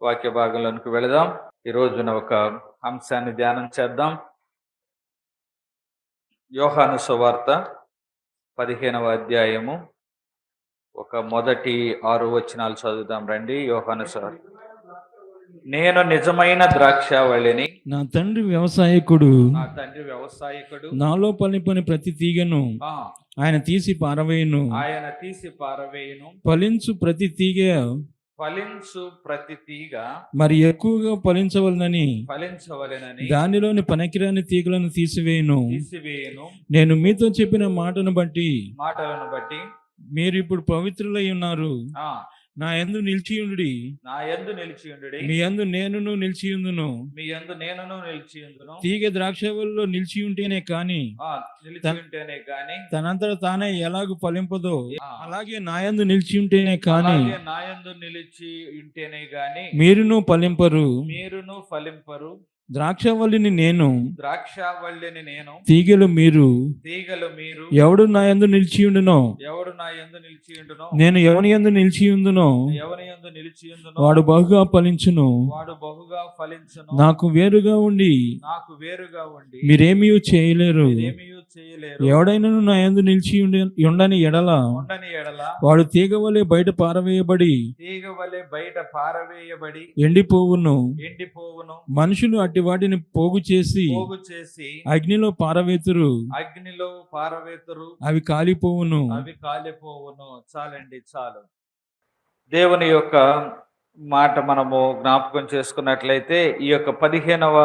వాక్య భాగంలోనికి వెళదాం. ఈ రోజున ఒక అంశాన్ని ధ్యానం చేద్దాం. యోహాను సువార్త 15వ అధ్యాయము మొదటి 6 వచనాలు చదువుదాం రండి. యోహాను సువార్త. నేను నిజమైన ద్రాక్షావళిని, నా తండ్రి వ్యవసాయకుడు, నాలో పని ప్రతి తీగను ఆయన తీసి పారవేయును. ఫలించు ప్రతి తీగ మరి ఎక్కువగా ఫలించవలనని దానిలోని పనికిరాని తీగలను తీసివేయును. నేను మీతో చెప్పిన మాటలను బట్టి మీరు ఇప్పుడు పవిత్రులై ఉన్నారు. నా యందు నిలిచియుండుడి, మీ యందు నేనును నిలిచియుందును. తీగ ద్రాక్షవల్లిలో నిలిచి ఉంటేనే కాని తనంతట తానే ఎలాగూ ఫలింపదో, అలాగే నా యందు నిలిచి ఉంటేనే కాని మీరును ఫలింపరు. ద్రాక్షవల్లిని నేను, తీగలు మీరు. ఎవడు నా యందు నిలిచియుండునో, నేను ఎవని యందు నిలిచియుందునో వాడు బహుగా ఫలించును. నాకు వేరుగా ఉండి మీరేమీ చేయలేరు. ఎవడైనను నా యందు నిలిచి ఉండని ఎడల వాడు తీగ వలె బయట పారవేయబడి ఎండిపోవును. మనుషులు అట్టి వాటిని పోగు చేసి అగ్నిలో పారవేతురు. అవి కాలిపోవును. చాలు. దేవుని యొక్క మాట మనము జ్ఞాపకం చేసుకున్నట్లయితే ఈ యొక్క 15వ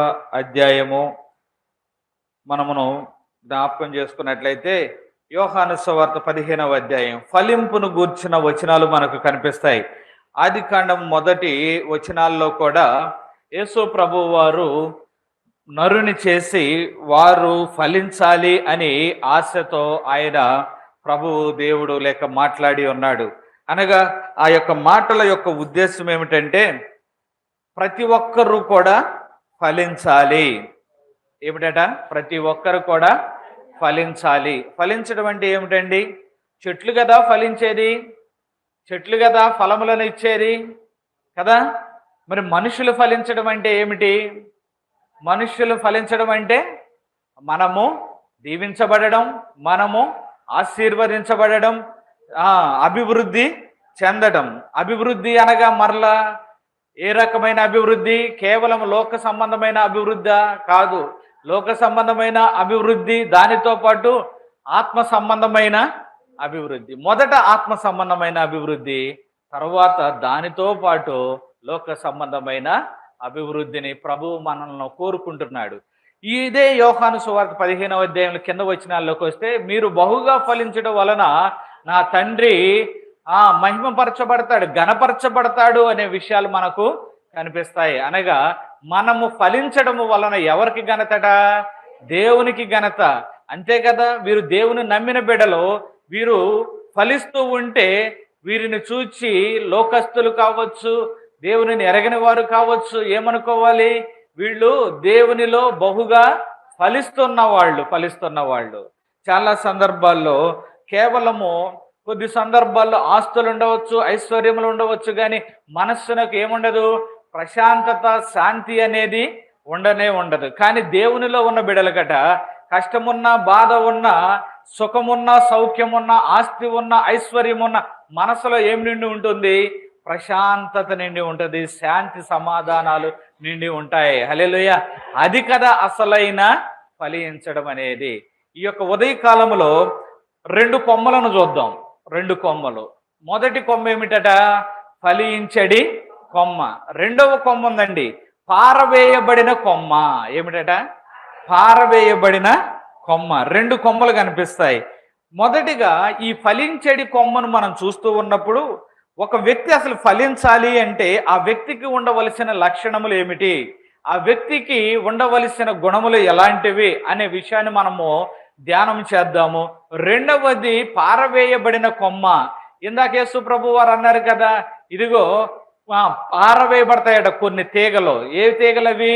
అధ్యాయము మనమును జ్ఞాపకం చేసుకున్నట్లయితే యోహాను సువార్త 15వ అధ్యాయం ఫలింపును గూర్చిన వచనాలు మనకు కనిపిస్తాయి. ఆదికాండం మొదటి వచనాల్లో కూడా యేసు ప్రభువు వారు నరుని చేసి వారు ఫలించాలి అని ఆశతో ఆయన ప్రభువు దేవుడు లేక మాట్లాడి ఉన్నాడు. అనగా ఆ యొక్క మాటల యొక్క ఉద్దేశం ఏమిటంటే ప్రతి ఒక్కరూ కూడా ఫలించాలి. ఏమిటట? ప్రతి ఒక్కరు కూడా ఫలించాలి. ఫలించడం అంటే ఏమిటండి? చెట్లు కదా ఫలించేది, చెట్లు కదా ఫలములను ఇచ్చేది కదా. మరి మనుషులు ఫలించడం అంటే ఏమిటి? మనుషులు ఫలించడం అంటే మనము దీవించబడడం, మనము ఆశీర్వదించబడడం, అభివృద్ధి చెందడం. అభివృద్ధి అనగా మరలా ఏ రకమైన అభివృద్ధి? కేవలం లోక సంబంధమైన అభివృద్ధి కాదు. లోక సంబంధమైన అభివృద్ధి, దానితో పాటు ఆత్మ సంబంధమైన అభివృద్ధి. మొదట ఆత్మ సంబంధమైన అభివృద్ధి, తర్వాత దానితో పాటు లోక సంబంధమైన అభివృద్ధిని ప్రభువు మనల్ని కోరుకుంటున్నాడు. ఇదే యోహాను సువార్త 15వ అధ్యాయంలో కింద వచనాల్లోకి వస్తే మీరు బహుగా ఫలించడం వలన నా తండ్రి మహిమపరచబడతాడు, ఘనపరచబడతాడు అనే విషయాలు మనకు కనిపిస్తాయి. అనగా మనము ఫలించడము వలన ఎవరికి ఘనతట? దేవునికి ఘనత. అంతే కదా. వీరు దేవుని నమ్మిన బిడ్డలు, వీరు ఫలిస్తూ ఉంటే వీరిని చూచి లోకస్తులు కావచ్చు, దేవునిని ఎరగని వారు కావచ్చు, ఏమనుకోవాలి? వీళ్ళు దేవునిలో బహుగా ఫలిస్తున్న వాళ్ళు. చాలా సందర్భాల్లో కేవలము కొద్ది సందర్భాల్లో ఆస్తులు ఉండవచ్చు, ఐశ్వర్యములు ఉండవచ్చు, కానీ మనస్సునకు ఏముండదు? ప్రశాంతత, శాంతి అనేది ఉండదు. కానీ దేవునిలో ఉన్న బిడలకట కష్టమున్నా, బాధ ఉన్నా, సుఖమున్నా, సౌఖ్యమున్నా, ఆస్తి ఉన్నా, ఐశ్వర్యం ఉన్న మనసులో ఏం నిండి ఉంటుంది? ప్రశాంతత నిండి ఉంటుంది, శాంతి సమాధానాలు నిండి ఉంటాయి. హల్లెలూయా. అది కదా అసలైన ఫలించడం అనేది. ఈ యొక్క ఉదయకాలంలో 2 కొమ్మలను చూద్దాం. 2 కొమ్మలు. మొదటి కొమ్మ ఏమిటట? ఫలించడి కొమ్మ. రెండవ కొమ్మ ఉందండి, పారవేయబడిన కొమ్మ. ఏమిటట? పారవేయబడిన కొమ్మ. 2 కొమ్మలు కనిపిస్తాయి. మొదటిగా ఈ ఫలించడి కొమ్మను మనం చూస్తూ ఉన్నప్పుడు ఒక వ్యక్తి అసలు ఫలించాలి అంటే ఆ వ్యక్తికి ఉండవలసిన లక్షణములు ఏమిటి, ఆ వ్యక్తికి ఉండవలసిన గుణములు ఎలాంటివి అనే విషయాన్ని మనము ధ్యానం చేద్దాము. రెండవది పారవేయబడిన కొమ్మ. ఇందాక యేసు ప్రభు వారు అన్నారు కదా, ఇదిగో పారవేయబడతాయట కొన్ని తీగలు. ఏ తీగలవి?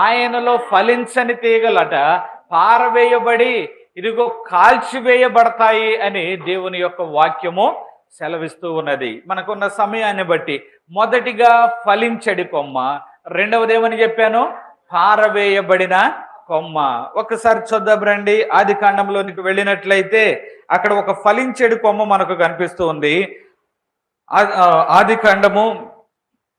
ఆయనలో ఫలించని తీగలట పారవేయబడి ఇదిగో కాల్చివేయబడతాయి అని దేవుని యొక్క వాక్యము సెలవిస్తూ ఉన్నది మనకున్న సమయాన్ని బట్టి. మొదటిగా ఫలించడి కొమ్మ, రెండవది ఏమని చెప్పాను, పారవేయబడిన కొమ్మ. ఒకసారి చూద్దాం రండి, ఆది కాండంలోనికి వెళ్ళినట్లయితే అక్కడ ఒక ఫలించడి కొమ్మ మనకు కనిపిస్తూ ఉంది. ఆది కాండము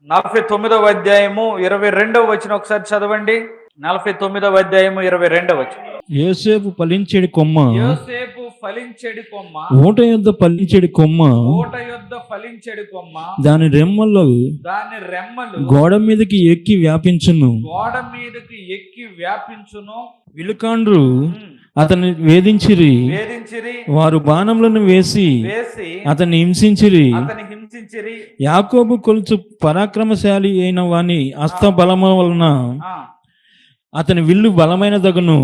49వ అధ్యాయము 22వ వచనం ఒకసారి చదవండి. 49వ అధ్యాయము 22వ వచనం. యోసేపు ఫలించెడి కొమ్మ, యోసేపు ఫలించెడి కొమ్మ, ఊట యొద్ద ఫలించెడి కొమ్మ, ఊట యొద్ద ఫలించెడి కొమ్మ, దాని రెమ్మలు గోడ మీదకి ఎక్కి వ్యాపించును, గోడ మీదకి ఎక్కి వ్యాపించును. విలుకాండ్రు అతన్ని వేధించిరి, వారు బాణములను వేసి అతన్ని హింసించిరి. యాకోబు కొలుచు పరాక్రమశాలి అయిన వాని హస్త బలము వలన అతని విల్లు బలమైన దగును.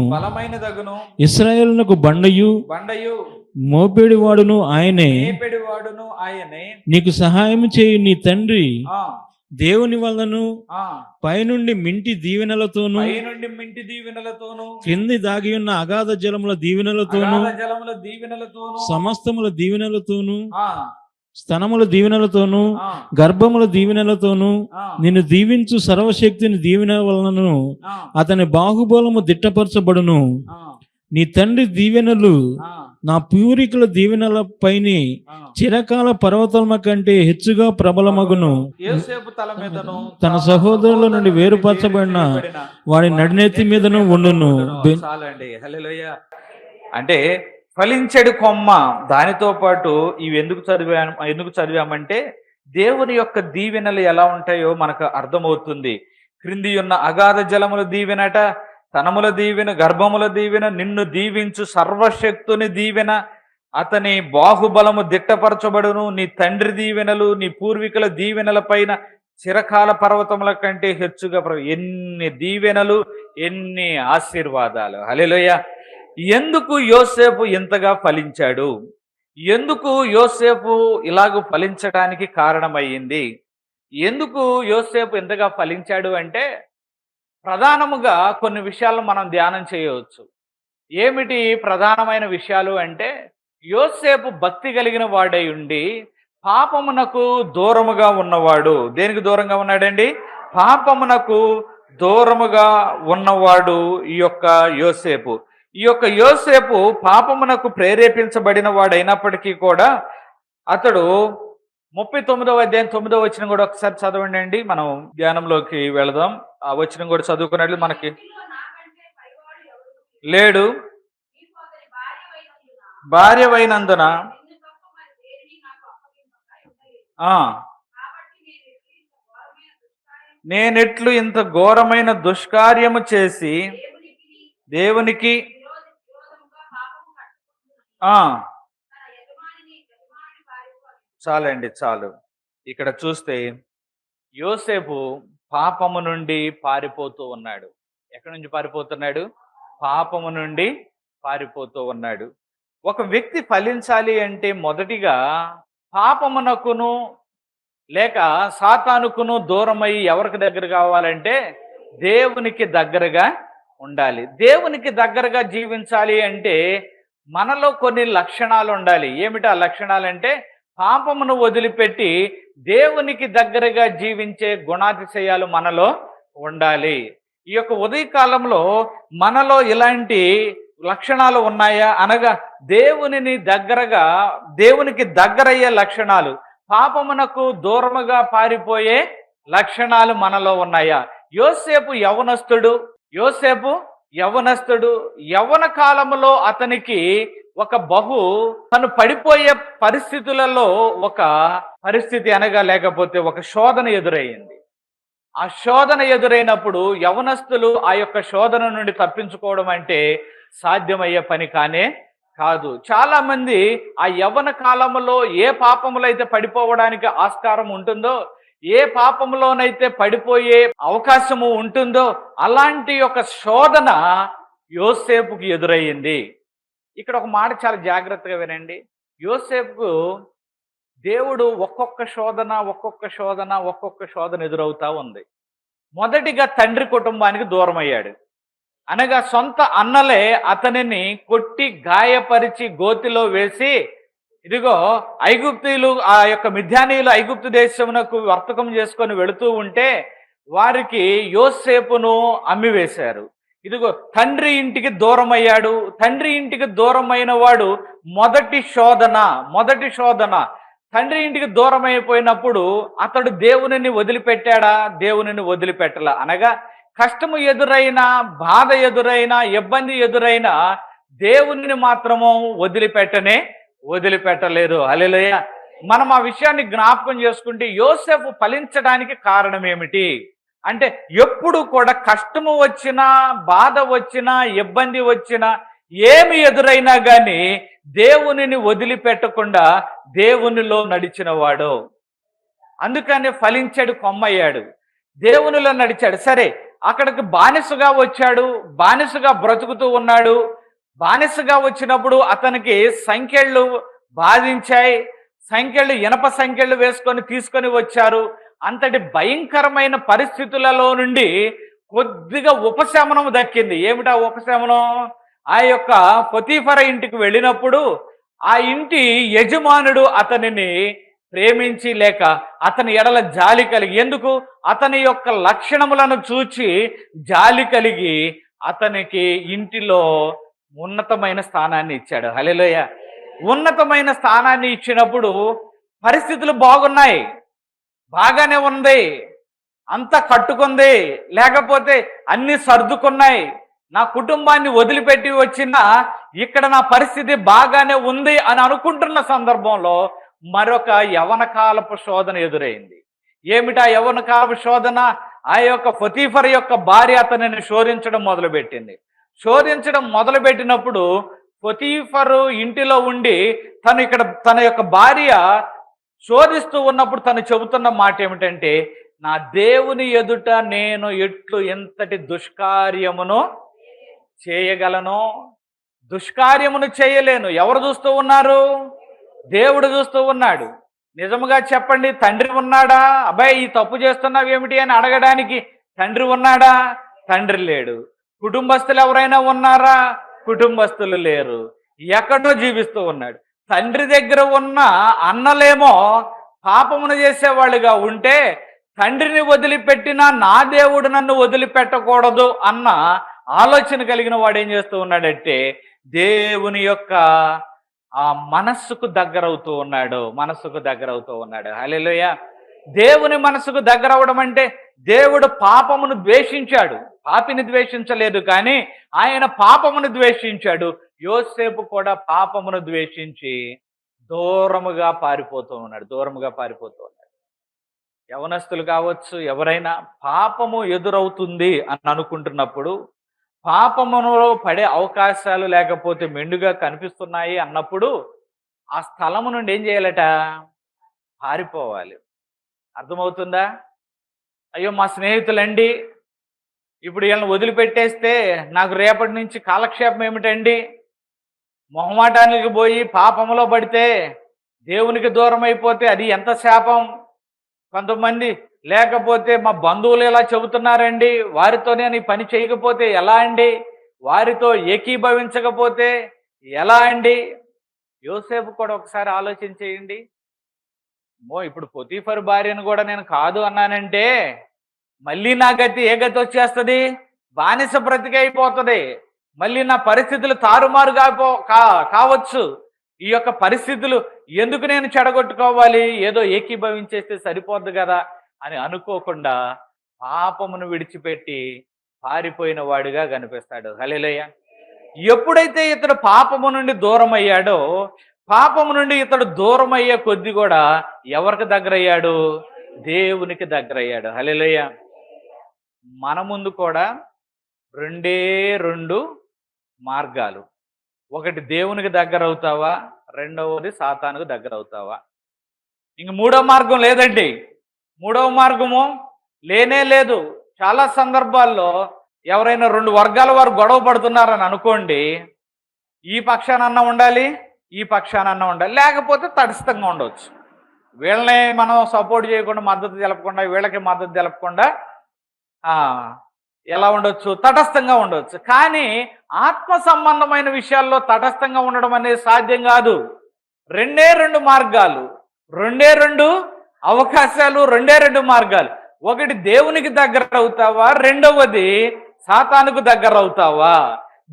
ఇశ్రాయేలునకు బండయు మోపేడి వాడును ఆయనే. నీకు సహాయం చేయు నీ తండ్రి దేవుని వలన పైనుండి మింటి దీవెనలతోను కింది దాగి ఉన్న అగాధ జలముల దీవెనలతోను సమస్తముల దీవెనలతోను స్తనముల దీవెనలతోను గర్భముల దీవెనలతోను నిన్ను దీవించు సర్వశక్తిని దీవెన వలన అతని బాహుబలము దిట్టపరచబడును. నీ తండ్రి దీవెనలు నా పూర్వీకుల దీవెనల పైన చిరకాల పర్వతముల కంటే హెచ్చుగా ప్రబలమగును. తన సహోదరుల నుండి వేరుపరచబడిన వాడి నడినెత్తి మీదను ఉండును. అంటే ఫలించెడు కొమ్మ, దానితో పాటు ఇవి ఎందుకు చదివామంటే దేవుని యొక్క దీవెనలు ఎలా ఉంటాయో మనకు అర్థమవుతుంది. క్రింది ఉన్న అగాధ జలముల దీవెనట, తనముల దీవెన, గర్భముల దీవెన, నిన్ను దీవించు సర్వశక్తుని దీవెన, అతని బాహుబలము దిట్టపరచబడును. నీ తండ్రి దీవెనలు నీ పూర్వీకుల దీవెనల పైన చిరకాల పర్వతముల కంటే హెచ్చుగా. ఎన్ని దీవెనలు, ఎన్ని ఆశీర్వాదాలు. హల్లెలూయా. ఎందుకు యోసేపు ఇంతగా ఫలించాడు? ఎందుకు యోసేపు ఇలాగ ఫలించడానికి కారణమయ్యింది? ఎందుకు యోసేపు ఇంతగా ఫలించాడు అంటే ప్రధానముగా కొన్ని విషయాలను మనం ధ్యానం చేయవచ్చు. ఏమిటి ప్రధానమైన విషయాలు అంటే, యోసేపు భక్తి కలిగిన వాడై ఉండి పాపమునకు దూరముగా ఉన్నవాడు. దేనికి దూరంగా ఉన్నాడండి? పాపమునకు దూరముగా ఉన్నవాడు ఈ యొక్క యోసేపు. ఈ యొక్క యోసేపు పాపమునకు ప్రేరేపించబడిన వాడైనప్పటికీ కూడా అతడు 39వ అధ్యాయం 9వ వచనం కూడా ఒకసారి చదవండి అండి, మనం ధ్యానంలోకి వెళదాం. ఆ వచనం కూడా చదువుకున్నట్లు మనకి లేడు, భార్యవైనందున నేనెట్లు ఇంత ఘోరమైన దుష్కార్యము చేసి దేవునికి చాలండి, చాలు. ఇక్కడ చూస్తే యోసేపు పాపము నుండి పారిపోతూ ఉన్నాడు. ఎక్కడి నుంచి పారిపోతున్నాడు? పాపము నుండి పారిపోతూ ఉన్నాడు. ఒక వ్యక్తి ఫలించాలి అంటే మొదటిగా పాపమునకును లేక సాతానుకును దూరమై ఎవరికి దగ్గర కావాలంటే దేవునికి దగ్గరగా ఉండాలి. దేవునికి దగ్గరగా జీవించాలి అంటే మనలో కొన్ని లక్షణాలు ఉండాలి. ఏమిటి ఆ లక్షణాలంటే, పాపమును వదిలిపెట్టి దేవునికి దగ్గరగా జీవించే గుణాతిశయాలు మనలో ఉండాలి. ఈ యొక్క ఉదయకాలంలో మనలో ఇలాంటి లక్షణాలు ఉన్నాయా అనగా దేవునికి దగ్గరయ్యే లక్షణాలు, పాపమునకు దూరముగా పారిపోయే లక్షణాలు మనలో ఉన్నాయా? యోసేపు యవనస్తుడు. యవ్వన కాలంలో అతనికి ఒక తను పడిపోయే పరిస్థితులలో ఒక పరిస్థితి అనగా లేకపోతే ఒక శోధన ఎదురయ్యింది. ఆ శోధన ఎదురైనప్పుడు యవనస్తులు ఆ యొక్క శోధన నుండి తప్పించుకోవడం అంటే సాధ్యమయ్యే పని కానే కాదు. చాలా మంది ఆ యవ్వన కాలంలో ఏ పాపములో అయితే పడిపోవడానికి ఆస్కారం ఉంటుందో, ఏ పాపంలోనైతే పడిపోయే అవకాశము ఉంటుందో అలాంటి ఒక శోధన యోసేపుకి ఎదురయ్యింది. ఇక్కడ ఒక మాట చాలా జాగ్రత్తగా వినండి. యోసేపుకు దేవుడు ఒక్కొక్క శోధన ఎదురవుతా ఉంది. మొదటిగా తండ్రి కుటుంబానికి దూరం అయ్యాడు. అనగా సొంత అన్నలే అతనిని కొట్టి గాయపరిచి గోతిలో వేసి ఇదిగో ఐగుప్తీయులు ఆ యొక్క మిద్యానీయులు ఐగుప్తు దేశమునకు వర్తకం చేసుకొని వెళుతూ ఉంటే వారికి యోసేపును అమ్మివేశారు. ఇదిగో తండ్రి ఇంటికి దూరం అయ్యాడు. తండ్రి ఇంటికి దూరం అయిన వాడు మొదటి శోధన. తండ్రి ఇంటికి దూరం అయిపోయినప్పుడు అతడు దేవునిని వదిలిపెట్టాడా? దేవునిని వదిలిపెట్టలా. అనగా కష్టము ఎదురైనా, బాధ ఎదురైనా, ఇబ్బంది ఎదురైనా దేవునిని మాత్రము వదిలిపెట్టలేదు. హల్లెలూయా. మనం ఆ విషయాన్ని జ్ఞాపకం చేసుకుంటే యోసేపు ఫలించడానికి కారణం ఏమిటి అంటే, ఎప్పుడు కూడా కష్టము వచ్చినా, బాధ వచ్చినా, ఇబ్బంది వచ్చినా, ఏమి ఎదురైనా కానీ దేవునిని వదిలిపెట్టకుండా దేవునిలో నడిచినవాడు. అందుకని ఫలించాడు, కొమ్మయ్యాడు, దేవునిలో నడిచాడు. సరే, అక్కడికి బానిసగా వచ్చాడు, బానిసగా బ్రతుకుతూ ఉన్నాడు. బానిసగా వచ్చినప్పుడు అతనికి సంకెళ్ళు బాధించాయి. ఇనప సంకెళ్ళు వేసుకొని తీసుకొని వచ్చారు. అంతటి భయంకరమైన పరిస్థితులలో నుండి కొద్దిగా ఉపశమనం దక్కింది. ఏమిటా ఉపశమనం? ఆ యొక్క పొతీఫర ఇంటికి వెళ్ళినప్పుడు ఆ ఇంటి యజమానుడు అతనిని ప్రేమించి, లేక అతని ఎడల జాలి కలిగి, ఎందుకు? అతని యొక్క లక్షణములను చూచి జాలి కలిగి అతనికి ఇంటిలో ఉన్నతమైన స్థానాన్ని ఇచ్చాడు. హల్లెలూయా. ఉన్నతమైన స్థానాన్ని ఇచ్చినప్పుడు పరిస్థితులు బాగున్నాయి, బాగానే ఉంది, అంతా కట్టుకుంది, లేకపోతే అన్ని సర్దుకున్నాయి, నా కుటుంబాన్ని వదిలిపెట్టి వచ్చిన ఇక్కడ నా పరిస్థితి బాగానే ఉంది అని అనుకుంటున్న సందర్భంలో మరొక యవన కాలపు శోధన ఎదురైంది. ఏమిటా యవన కాలపు శోధన? ఆ యొక్క పొతీఫర్ యొక్క భార్య అతనిని శోధించడం మొదలుపెట్టినప్పుడు పొతీఫరు ఇంటిలో ఉండి తన యొక్క భార్య శోధిస్తూ ఉన్నప్పుడు తను చెబుతున్న మాట ఏమిటంటే, నా దేవుని ఎదుట నేను ఎంతటి దుష్కార్యమును చేయగలను? దుష్కార్యమును చేయలేను. ఎవరు చూస్తూ ఉన్నారు? దేవుడు చూస్తూ ఉన్నాడు. నిజముగా చెప్పండి, తండ్రి ఉన్నాడా? అబ్బాయి ఈ తప్పు చేస్తున్నావు ఏమిటి అని అడగడానికి తండ్రి ఉన్నాడా? తండ్రి లేడు. కుటుంబస్తులు ఎవరైనా ఉన్నారా? కుటుంబస్తులు లేరు. ఎక్కడో జీవిస్తూ ఉన్నాడు. తండ్రి దగ్గర ఉన్న అన్నలేమో పాపమును చేసేవాళ్ళుగా ఉంటే, తండ్రిని వదిలిపెట్టినా నా దేవుడు నన్ను వదిలిపెట్టకూడదు అన్న ఆలోచన కలిగిన వాడు ఏం చేస్తూ ఉన్నాడంటే, దేవుని యొక్క ఆ మనస్సుకు దగ్గరవుతూ ఉన్నాడు. హల్లెలూయా. దేవుని మనసుకు దగ్గరవడం అంటే, దేవుడు పాపమును ద్వేషించాడు, పాపిని ద్వేషించలేదు, కానీ ఆయన పాపమును ద్వేషించాడు. యోసేపు కూడా పాపమును ద్వేషించి దూరముగా పారిపోతూ ఉన్నాడు. యవనస్తులు కావచ్చు, ఎవరైనా పాపము ఎదురవుతుంది అని అనుకుంటున్నప్పుడు, పాపములో పడే అవకాశాలు లేకపోతే మెండుగా కనిపిస్తున్నాయి అన్నప్పుడు ఆ స్థలము నుండి ఏం చేయాలట? పారిపోవాలి. అర్థమవుతుందా? అయ్యో మా స్నేహితులండి, ఇప్పుడు వీళ్ళని వదిలిపెట్టేస్తే నాకు రేపటి నుంచి కాలక్షేపం ఏమిటండి? మొహమాటానికి పోయి పాపంలో పడితే, దేవునికి దూరం అయిపోతే అది ఎంత శాపం? కొంతమంది లేకపోతే మా బంధువులు ఎలా చెబుతున్నారండి, వారితో నేను ఈ పని చేయకపోతే ఎలా అండి? వారితో ఏకీభవించకపోతే ఎలా అండి? యోసేపు కూడా ఒకసారి ఆలోచించేయండి. ఇప్పుడు పొతీఫర్ భార్యను కూడా నేను కాదు అన్నానంటే మళ్ళీ నా గతి ఏ గతి వచ్చేస్తుంది? బానిస బ్రతికి అయిపోతుంది. మళ్ళీ నా పరిస్థితులు తారుమారుగా కావచ్చు. ఈ యొక్క పరిస్థితులు ఎందుకు నేను చెడగొట్టుకోవాలి? ఏదో ఏకీభవించేస్తే సరిపోద్ది కదా అని అనుకోకుండా పాపమును విడిచిపెట్టి పారిపోయిన వాడిగా కనిపిస్తాడు. హల్లెలూయా. ఎప్పుడైతే ఇతడు పాపము నుండి దూరం అయ్యాడో, పాపము నుండి ఇతడు దూరం అయ్యే కొద్ది కూడా ఎవరికి దగ్గరయ్యాడు? దేవునికి దగ్గరయ్యాడు. హల్లెలూయా. మన ముందు కూడా రెండు మార్గాలు. ఒకటి దేవునికి దగ్గర అవుతావా, రెండవది సాతానుకు దగ్గర అవుతావా. ఇంక మూడవ మార్గం లేదండి. మూడవ మార్గము లేనే లేదు. చాలా సందర్భాల్లో ఎవరైనా రెండు వర్గాల వారు గొడవ పడుతున్నారని అనుకోండి, ఈ పక్షానన్నా ఉండాలి, ఈ పక్షానన్నా ఉండాలి, లేకపోతే తటస్థంగా ఉండవచ్చు. వీళ్ళని మనం సపోర్ట్ చేయకుండా, మద్దతు తెలపకుండా, వీళ్ళకి మద్దతు తెలపకుండా ఎలా ఉండొచ్చు? తటస్థంగా ఉండవచ్చు. కానీ ఆత్మ సంబంధమైన విషయాల్లో తటస్థంగా ఉండడం అనేది సాధ్యం కాదు. రెండే రెండు మార్గాలు, రెండే రెండు అవకాశాలు, రెండే రెండు మార్గాలు. ఒకటి దేవునికి దగ్గర అవుతావా, రెండవది సాతానుకు దగ్గర అవుతావా.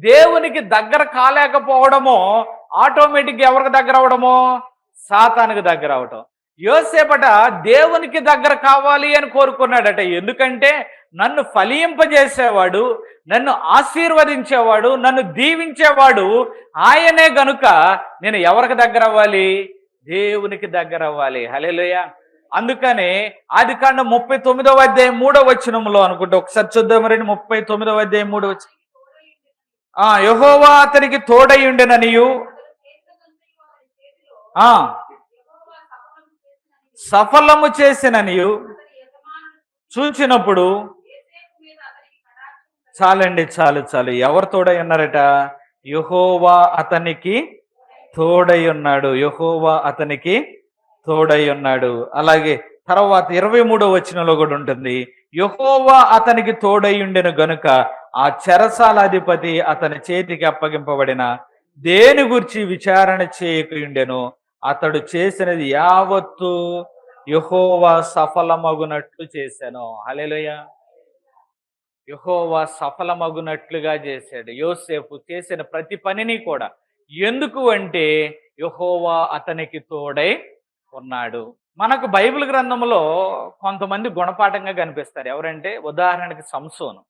దేవునికి దగ్గర కాలేకపోవడమో ఆటోమేటిక్గా ఎవరికి దగ్గర అవడమో, సాతానుకు దగ్గర అవటం. యోసేపట దేవునికి దగ్గర కావాలి అని కోరుకున్నాడట. ఎందుకంటే నన్ను ఫలింపజేసేవాడు, నన్ను ఆశీర్వదించేవాడు, నన్ను దీవించేవాడు ఆయనే గనుక నేను ఎవరికి దగ్గర అవ్వాలి, దేవునికి దగ్గర అవ్వాలి. హల్లెలూయా. అందుకనే ఆదికాండం 39వ అధ్యాయం 3వ వచనంలో అనుకుంటే ఒకసారి చూద్దాం రండి. 39వ అధ్యాయం 3వ వచనం. యెహోవా అతనికి తోడై ఉండెననియు సఫలము చేసిననియు చూచినప్పుడు, చాలండి, చాలు. ఎవరు తోడై ఉన్నారట? యెహోవా అతనికి తోడై ఉన్నాడు. యెహోవా అతనికి తోడై ఉన్నాడు. అలాగే తర్వాత 23వ వచనంలో కూడా ఉంటుంది, యెహోవా అతనికి తోడై ఉండెను గనుక ఆ చెరసాలాధిపతి అతని చేతికి అప్పగింపబడిన దేని గురించి విచారణ చేయకుండెను. అతడు చేసినది యావత్తు యెహోవా సఫలమగునట్లు చేశాను. హల్లెలూయా. యెహోవా సఫలమగునట్లుగా చేశాడు. యోసేపు చేసిన ప్రతి పనిని కూడా. ఎందుకు అంటే యెహోవా అతనికి తోడై ఉన్నాడు. మనకు బైబిల్ గ్రంథంలో కొంతమంది గుణపాఠంగా కనిపిస్తారు. ఎవరంటే ఉదాహరణకి సంసోను.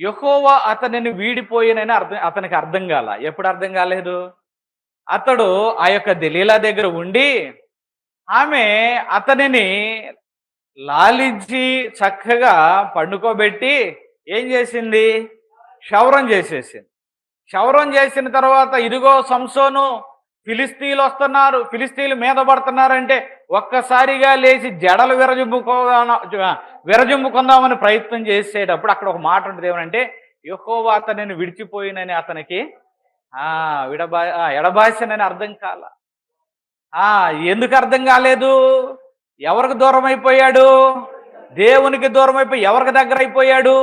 యెహోవా అతనిని వీడిపోయినని అతనికి అర్థం కాల. ఎప్పుడు అర్థం కాలేదు? అతడు ఆ యొక్క దెలీలా దగ్గర ఉండి ఆమె అతనిని లాలించి చక్కగా పండుకోబెట్టి ఏం చేసింది? క్షౌరం చేసేసింది. క్షౌరం చేసిన తర్వాత ఇదిగో సంసోను, ఫిలిస్తీన్లు వస్తున్నారు, ఫిలిస్తీన్లు మీద పడుతున్నారంటే ఒక్కసారిగా లేచి జడలు విరజింపుకుందామని ప్రయత్నం చేసేటప్పుడు అక్కడ ఒక మాట ఉంటుంది. ఏమనంటే యెహోవా అతనిని విడిచిపోయినని అతనికి ఎడబాసనని అర్థం కాల. ఎందుకు అర్థం కాలేదు? ఎవరికి దూరం అయిపోయాడు? దేవునికి దూరం అయిపోయి ఎవరికి దగ్గర అయిపోయాడు?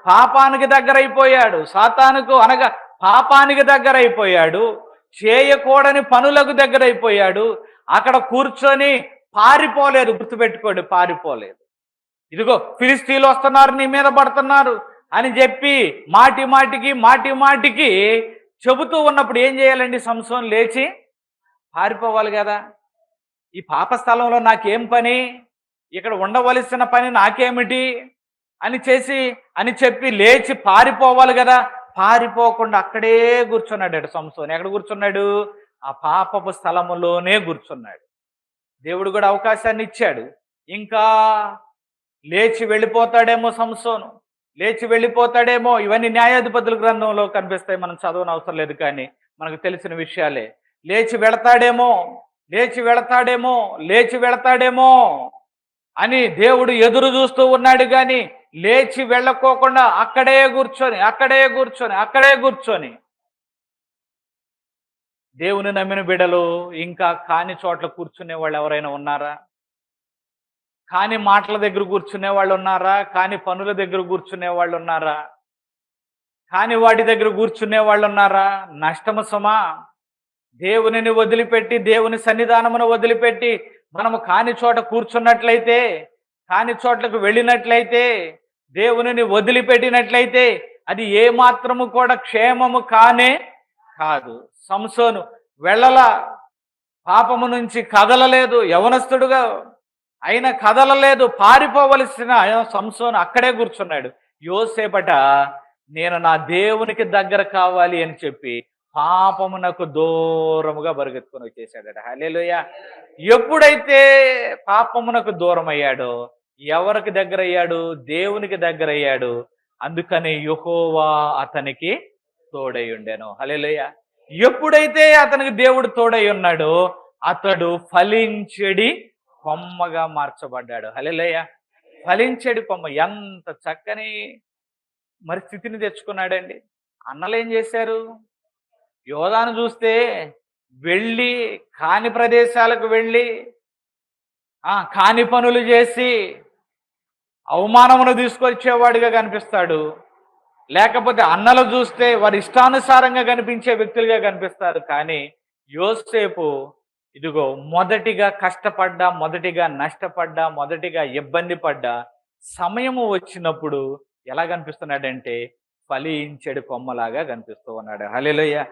పాపానికి దగ్గర అయిపోయాడు. సాతానుకు అనగా పాపానికి దగ్గర అయిపోయాడు. చేయకూడని పనులకు దగ్గర అయిపోయాడు. అక్కడ కూర్చొని పారిపోలేదు. గుర్తుపెట్టుకోండి, పారిపోలేదు. ఇదిగో ఫిలిస్తీన్లు వస్తున్నారు, నీ మీద పడుతున్నారు అని చెప్పి మాటి మాటికి చెబుతూ ఉన్నప్పుడు ఏం చేయాలండి? సంసోను లేచి పారిపోవాలి కదా. ఈ పాప స్థలంలో నాకేం పని, ఇక్కడ ఉండవలసిన పని నాకేమిటి అని చెప్పి లేచి పారిపోవాలి కదా. పారిపోకుండా అక్కడే కూర్చున్నాడు సంసోను. ఎక్కడ కూర్చున్నాడు? ఆ పాపపు స్థలములోనే కూర్చున్నాడు. దేవుడు కూడా అవకాశాన్ని ఇచ్చాడు. ఇంకా లేచి వెళ్ళిపోతాడేమో సంసోను, లేచి వెళ్ళిపోతాడేమో. ఇవన్నీ న్యాయాధిపతుల గ్రంథంలో కనిపిస్తాయి, మనం చదవని అవసరం లేదు, కానీ మనకు తెలిసిన విషయాలే. లేచి వెళతాడేమో అని దేవుడు ఎదురు చూస్తూ ఉన్నాడు. కానీ లేచి వెళ్ళకోకుండా అక్కడే కూర్చొని దేవుని నమ్మిన బిడ్డలు ఇంకా కాని చోట్ల కూర్చునే వాళ్ళు ఎవరైనా ఉన్నారా? కాని మాటల దగ్గర కూర్చునే వాళ్ళు ఉన్నారా? కాని పనుల దగ్గర కూర్చునే వాళ్ళు ఉన్నారా? కాని వాటి దగ్గర కూర్చునే వాళ్ళు ఉన్నారా? నష్టము సుమా. దేవునిని వదిలిపెట్టి, దేవుని సన్నిధానమును వదిలిపెట్టి మనము కాని చోట కూర్చున్నట్లయితే, కాని చోట్లకు వెళ్ళినట్లయితే, దేవునిని వదిలిపెట్టినట్లయితే అది ఏమాత్రము కూడా క్షేమము కానే కాదు. సంసోను వెళ్ళలా, పాపము నుంచి కదలలేదు, యవనస్తుడుగా అయినా కదలలేదు, పారిపోవలసిన సంసోను అక్కడే కూర్చున్నాడు. యోసేపట నేను నా దేవునికి దగ్గర కావాలి అని చెప్పి పాపమునకు దూరముగా బరుగెత్తుకొని వచ్చేసాడట. హల్లెలూయా. ఎప్పుడైతే పాపమునకు దూరం అయ్యాడో ఎవరికి దగ్గర అయ్యాడు? దేవునికి దగ్గర అయ్యాడు. అందుకని యెహోవా అతనికి తోడై ఉండెను. హల్లెలూయా. ఎప్పుడైతే అతనికి దేవుడు తోడై ఉన్నాడో అతడు ఫలించెడి కొమ్మగా మార్చబడ్డాడు. హల్లెలూయా. ఫలించెడి కొమ్మ. ఎంత చక్కని మరి స్థితిని తెచ్చుకున్నాడండి. అన్నలు ఏం చేశారు? యోధాను చూస్తే వెళ్ళి కాని ప్రదేశాలకు వెళ్ళి కాని పనులు చేసి అవమానమును తీసుకొచ్చేవాడిగా కనిపిస్తాడు. లేకపోతే అన్నలు చూస్తే వారి ఇష్టానుసారంగా కనిపించే వ్యక్తులుగా కనిపిస్తారు. కానీ యోసేపు ఇదిగో మొదటిగా కష్టపడ్డా, మొదటిగా నష్టపడ్డా, మొదటిగా ఇబ్బంది పడ్డా, సమయము వచ్చినప్పుడు ఎలా కనిపిస్తున్నాడంటే ఫలించెడు కొమ్మలాగా కనిపిస్తూ ఉన్నాడు. హల్లెలూయా.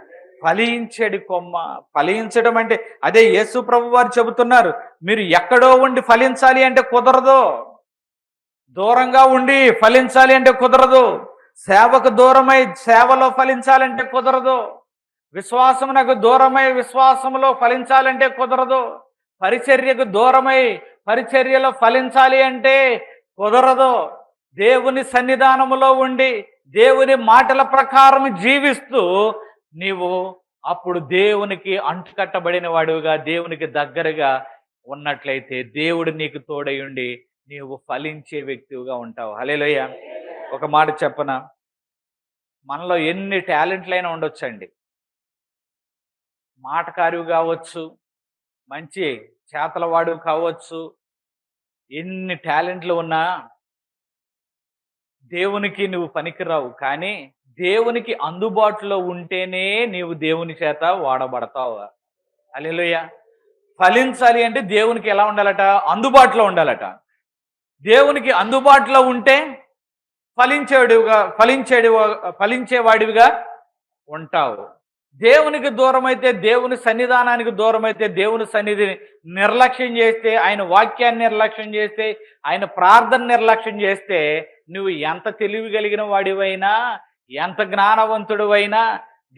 ఫలించెడు కొమ్మ. ఫలించడం అంటే అదే యేసు ప్రభు వారు చెబుతున్నారు. మీరు ఎక్కడో ఉండి ఫలించాలి అంటే కుదరదు. దూరంగా ఉండి ఫలించాలి అంటే కుదరదు. సేవకు దూరమై సేవలో ఫలించాలంటే కుదరదు. విశ్వాసమునకు దూరమై విశ్వాసములో ఫలించాలంటే కుదరదు. పరిచర్యకు దూరమై పరిచర్యలో ఫలించాలి అంటే కుదరదు. దేవుని సన్నిధానములో ఉండి దేవుని మాటల ప్రకారం జీవిస్తూ నీవు అప్పుడు దేవునికి అంటుకట్టబడిన వాడివిగా, దేవునికి దగ్గరగా ఉన్నట్లయితే దేవుడు నీకు తోడై ఉండి నీవు ఫలించే వ్యక్తిగా ఉంటావు. హల్లెలూయా. ఒక మాట చెప్పనా, మనలో ఎన్ని టాలెంట్లైనా ఉండొచ్చండి. మాటకారివి కావచ్చు, మంచి చేతలవాడు కావచ్చు, ఎన్ని టాలెంట్లు ఉన్నా దేవునికి నువ్వు పనికిరావు. కానీ దేవునికి అందుబాటులో ఉంటేనే నీవు దేవుని చేత వాడబడతావు. హల్లెలూయా. ఫలించాలి అంటే దేవునికి ఎలా ఉండాలట? అందుబాటులో ఉండాలట. దేవునికి అందుబాటులో ఉంటే ఫలించేవాడివిగా ఉంటావు. దేవునికి దూరమైతే, దేవుని సన్నిధానానికి దూరమైతే, దేవుని సన్నిధిని నిర్లక్ష్యం చేస్తే, ఆయన వాక్యాన్ని నిర్లక్ష్యం చేస్తే, ఆయన ప్రార్థన నిర్లక్ష్యం చేస్తే, నువ్వు ఎంత తెలివి కలిగిన వాడివైనా, ఎంత జ్ఞానవంతుడివైనా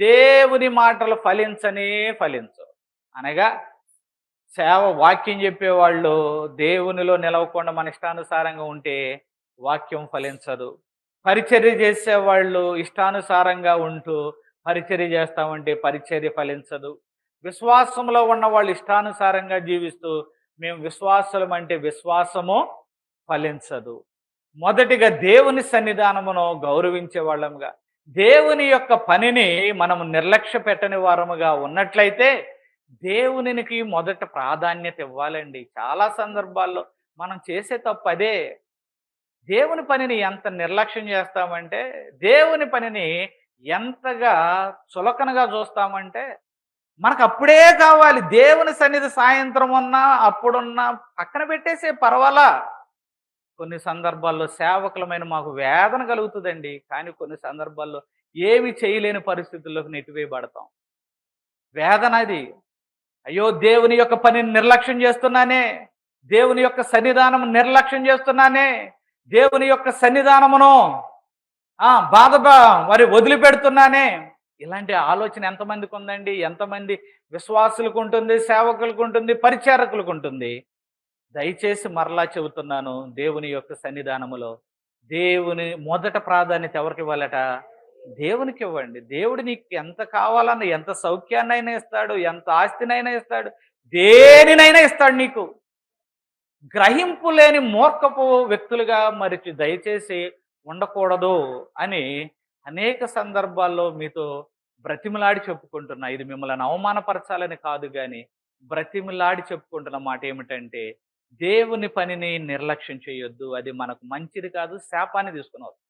దేవుని మాటలు ఫలించవు. అనగా వాక్యం చెప్పేవాళ్ళు దేవునిలో నిలవకుండా మన ఇష్టానుసారంగా ఉంటే వాక్యం ఫలించదు. పరిచర్య చేసేవాళ్ళు ఇష్టానుసారంగా ఉంటూ పరిచర్య చేస్తామంటే పరిచర్య ఫలించదు. విశ్వాసంలో ఉన్న వాళ్ళు ఇష్టానుసారంగా జీవిస్తూ మేము విశ్వాసులం అంటే విశ్వాసము ఫలించదు. మొదటిగా దేవుని సన్నిధానమును గౌరవించే వాళ్ళముగా, దేవుని యొక్క పనిని మనము నిర్లక్ష్య పెట్టని వారముగా ఉన్నట్లయితే దేవునికి మొదట ప్రాధాన్యత ఇవ్వాలండి. చాలా సందర్భాల్లో మనం చేసే తప్పు అదే. దేవుని పనిని ఎంత నిర్లక్ష్యం చేస్తామంటే, దేవుని పనిని ఎంతగా చులకనగా చూస్తామంటే, మనకు అప్పుడే కావాలి. దేవుని సన్నిధి సాయంత్రం ఉన్నా అప్పుడున్నా పక్కన పెట్టేసే పర్వాలా. కొన్ని సందర్భాల్లో సేవకులమైన మాకు వేదన కలుగుతుందండి. కానీ కొన్ని సందర్భాల్లో ఏమి చేయలేని పరిస్థితుల్లోకి నెట్టివేయబడతాం. వేదన అది. అయ్యో, దేవుని యొక్క పనిని నిర్లక్ష్యం చేస్తున్నానే, దేవుని యొక్క సన్నిధానం నిర్లక్ష్యం చేస్తున్నానే, దేవుని యొక్క సన్నిధానమును మరి వదిలిపెడుతున్నానే. ఇలాంటి ఆలోచన ఎంతమందికి ఉందండి? ఎంతమంది విశ్వాసులకు ఉంటుంది, సేవకులకు ఉంటుంది, పరిచారకులకు ఉంటుంది. దయచేసి మరలా చెబుతున్నాను, దేవుని యొక్క సన్నిధానములో దేవుని మొదట ప్రాధాన్యత ఎవరికి ఇవ్వాలట? దేవునికి ఇవ్వండి. దేవుడు నీకు ఎంత కావాలన్నా, ఎంత సౌఖ్యాన్నైనా ఇస్తాడు, ఎంత ఆస్తినైనా ఇస్తాడు, దేనినైనా ఇస్తాడు నీకు. గ్రహింపు లేని మూర్ఖపు వ్యక్తులుగా మరి దయచేసి ఉండకూడదు అని అనేక సందర్భాల్లో మీతో బ్రతిమిలాడి చెప్పుకుంటున్నా. ఇది మిమ్మల్ని అవమానపరచాలని కాదు, కానీ బ్రతిమిలాడి చెప్పుకుంటున్న మాట ఏమిటంటే, దేవుని పనిని నిర్లక్ష్యం చేయొద్దు. అది మనకు మంచిది కాదు, శాపాన్ని తీసుకుని వస్తుంది.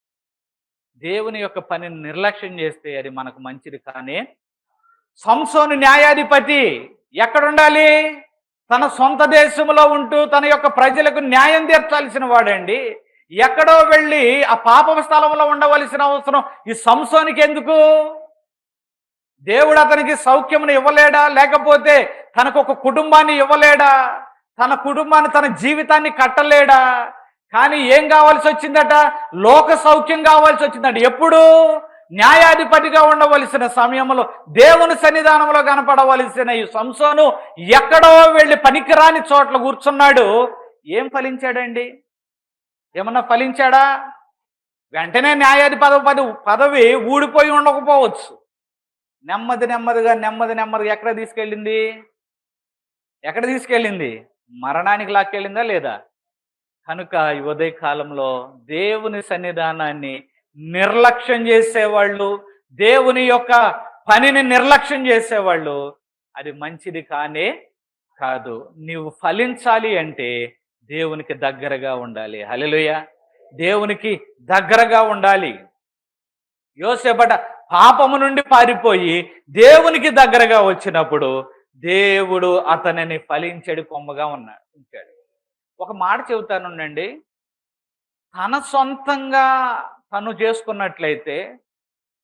దేవుని యొక్క పనిని నిర్లక్ష్యం చేస్తే అది మనకు మంచిది కానీ. సంసోను న్యాయాధిపతి ఎక్కడుండాలి? తన సొంత దేశంలో ఉంటూ తన యొక్క ప్రజలకు న్యాయం తీర్చాల్సిన వాడండి. ఎక్కడో వెళ్ళి ఆ పాప స్థలంలో ఉండవలసిన అవసరం ఈ సంసోనికి ఎందుకు? దేవుడు అతనికి సౌఖ్యమును ఇవ్వలేడా? లేకపోతే తనకు ఒక కుటుంబాన్ని ఇవ్వలేడా? తన కుటుంబాన్ని, తన జీవితాన్ని కట్టలేడా? కానీ ఏం కావాల్సి వచ్చిందట? లోక సౌఖ్యం కావాల్సి వచ్చిందట. ఎప్పుడు? న్యాయాధిపతిగా ఉండవలసిన సమయంలో, దేవుని సన్నిధానంలో కనపడవలసిన ఈ సంసోను ఎక్కడో వెళ్ళి పనికిరాని చోట్ల కూర్చున్నాడు. ఏం ఫలించాడండి? ఏమన్నా ఫలించాడా? వెంటనే న్యాయాధిపతి పదవి ఊడిపోయి ఉండకపోవచ్చు. నెమ్మదిగా ఎక్కడ తీసుకెళ్ళింది? మరణానికి లాక్కెళ్ళిందా లేదా? కనుక ఈ ఉదయ కాలంలో దేవుని సన్నిధానాన్ని నిర్లక్ష్యం చేసేవాళ్ళు, దేవుని యొక్క పనిని నిర్లక్ష్యం చేసేవాళ్ళు, అది మంచిది కానే కాదు. నీవు ఫలించాలి అంటే దేవునికి దగ్గరగా ఉండాలి. హల్లెలూయా. దేవునికి దగ్గరగా ఉండాలి. యోసేపట పాపము నుండి పారిపోయి దేవునికి దగ్గరగా వచ్చినప్పుడు దేవుడు అతనిని ఫలించడి కొమ్మగా ఉంచాడు. ఒక మాట చెబుతానుండండి, తన సొంతంగా తను చేసుకున్నట్లయితే,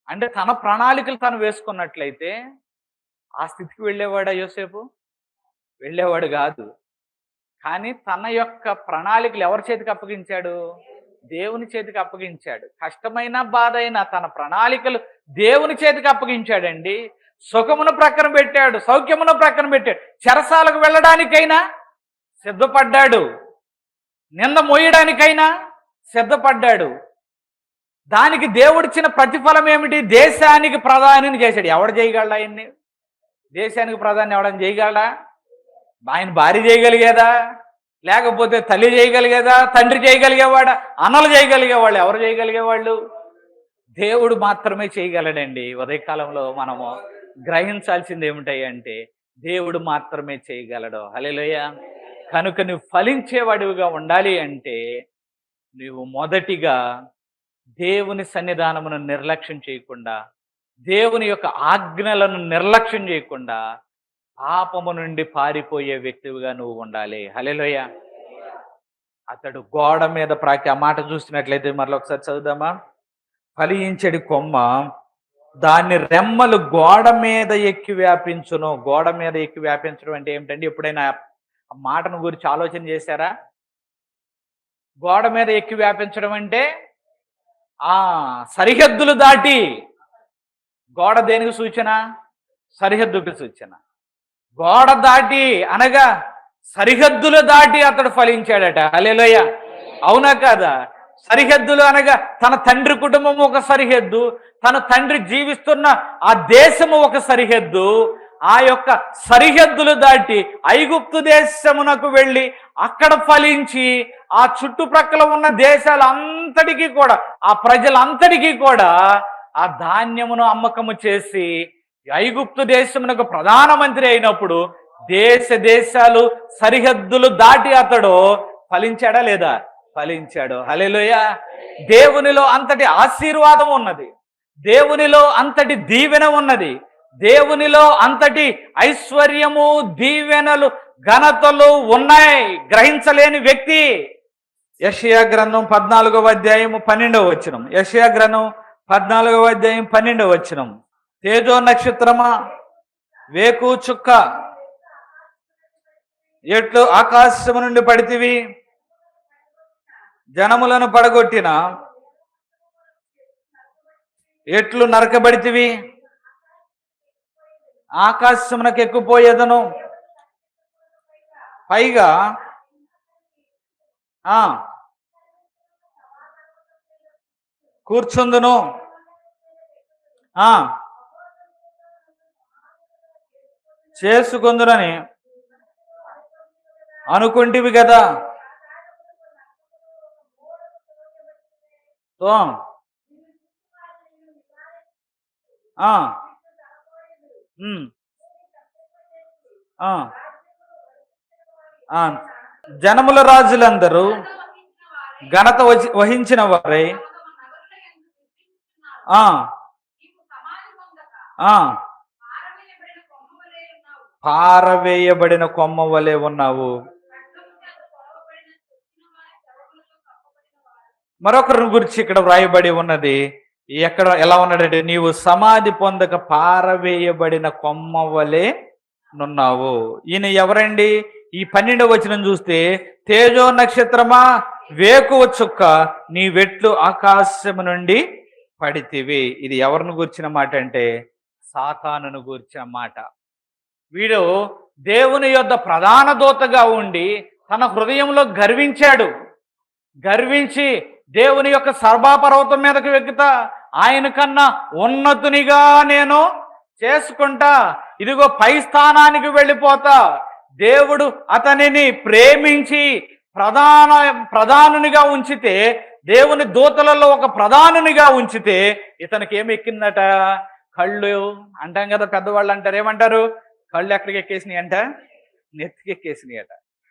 అంటే తన ప్రణాళికలు తను వేసుకున్నట్లయితే ఆ స్థితికి వెళ్ళేవాడా యోసేపు? వెళ్ళేవాడు కాదు. కానీ తన యొక్క ప్రణాళికలు ఎవరి చేతికి అప్పగించాడు? దేవుని చేతికి అప్పగించాడు. కష్టమైన బాధ అయినా తన ప్రణాళికలు దేవుని చేతికి అప్పగించాడండి. సుఖమును ప్రక్కన పెట్టాడు, సౌఖ్యమును ప్రక్కన పెట్టాడు, చెరసాలకు వెళ్ళడానికైనా సిద్ధపడ్డాడు, నింద మోయడానికైనా సిద్ధపడ్డాడు. దానికి దేవుడిచ్చిన ప్రతిఫలం ఏమిటి? దేశానికి ప్రధానిని చేశాడు. ఎవడు చేయగలడా ఆయన్ని? దేశానికి ప్రధాని ఎవడని చేయగలడా? ఆయన భార్య చేయగలిగేదా? లేకపోతే తల్లి చేయగలిగేదా? తండ్రి చేయగలిగేవాడా? అన్నలు చేయగలిగేవాళ్ళు? ఎవరు చేయగలిగేవాళ్ళు? దేవుడు మాత్రమే చేయగలడండి. ఉదయకాలంలో మనము గ్రహించాల్సింది ఏమిటంటే దేవుడు మాత్రమే చేయగలడు. హల్లెలూయా. కనుక నువ్వు ఫలించేవాడివిగా ఉండాలి అంటే నువ్వు మొదటిగా దేవుని సన్నిధానమును నిర్లక్ష్యం చేయకుండా, దేవుని యొక్క ఆజ్ఞలను నిర్లక్ష్యం చేయకుండా పాపము నుండి పారిపోయే వ్యక్తివిగా నువ్వు ఉండాలి. హల్లెలూయా. అతడు గోడ మీద ఆ మాట చూసినట్లయితే మరలా ఒకసారి చదువుదామా? ఫలించడి కొమ్మ దాన్ని రెమ్మలు గోడ మీద ఎక్కి వ్యాపించును. గోడ మీద ఎక్కి వ్యాపించడం అంటే ఏమిటండి? ఎప్పుడైనా ఆ మాటను గురించి ఆలోచన చేశారా? గోడ మీద ఎక్కి వ్యాపించడం అంటే సరిహద్దులు దాటి. గోడ దేనికి సూచన? సరిహద్దుకి సూచన. గోడ దాటి అనగా సరిహద్దులు దాటి అతడు ఫలించాడట. హల్లెలూయా. అవునా కాదా? సరిహద్దులు అనగా తన తండ్రి కుటుంబం ఒక సరిహద్దు, తన తండ్రి జీవిస్తున్న ఆ దేశము ఒక సరిహద్దు. ఆ యొక్క సరిహద్దులు దాటి ఐగుప్తు దేశమునకు వెళ్ళి అక్కడ ఫలించి ఆ చుట్టుప్రక్కల ఉన్న దేశాలంతటికీ కూడా, ఆ ప్రజలంతటికీ కూడా ఆ ధాన్యమును అమ్మకము చేసి ఐగుప్తు దేశమునకు ప్రధానమంత్రి అయినప్పుడు దేశాలు సరిహద్దులు దాటి అతడు ఫలించాడా లేదా? ఫలించాడు. హల్లెలూయా. దేవునిలో అంతటి ఆశీర్వాదం ఉన్నది, దేవునిలో అంతటి దీవెన ఉన్నది, దేవునిలో అంతటి ఐశ్వర్యము, దీవెనలు, ఘనతలు ఉన్నాయి. గ్రహించలేని వ్యక్తి. యెషయా గ్రంథం 14వ అధ్యాయం 12వ వచనం. యెషయా గ్రంథం 14వ అధ్యాయం 12వ వచనం. తేజో నక్షత్రమా, వేకు చుక్క, ఎట్లు ఆకాశము నుండి పడితివి, జనములను పడగొట్టిన ఎట్లు నరకబడితివి, ఆకాశమునకు ఎక్కుపోయేదను, పైగా కూర్చుందును, చేసుకుందునని అనుకుంటివి కదా. జనముల రాజులందరూ ఘనత వహించిన వారై పారవేయబడిన కొమ్మ వలె ఉన్నావు. మరొకరిని గురించి ఇక్కడ వ్రాయబడి ఉన్నది. ఎలా ఉన్నాడంటే, నీవు సమాధి పొందక పారవేయబడిన కొమ్మ వలె నున్నావు. ఈయన ఎవరండి? ఈ 12వ వచనం చూస్తే, తేజో నక్షత్రమా, వేకువ చుక్క, నీ వెట్లు ఆకాశము నుండి పడితివి. ఇది ఎవరిని గూర్చిన మాట అంటే సాతానును గూర్చిన మాట. వీడు దేవుని యొద్ద ప్రధాన దూతగా ఉండి తన హృదయంలో గర్వించాడు. గర్వించి దేవుని యొక్క సర్వాపర్వతం మీదకి ఎక్కుతా, ఆయన కన్నా ఉన్నతునిగా నేను చేసుకుంటా, ఇదిగో పై స్థానానికి వెళ్ళిపోతా. దేవుడు అతనిని ప్రేమించి ప్రధానునిగా ఉంచితే, దేవుని దూతలలో ఒక ప్రధానునిగా ఉంచితే ఇతనికి ఏమి ఎక్కిందట? కళ్ళు అంటాం కదా, పెద్దవాళ్ళు అంటారు. ఏమంటారు? కళ్ళు ఎక్కడికి ఎక్కేసినాయి అంట? నెత్తికి ఎక్కేసినాయి అట.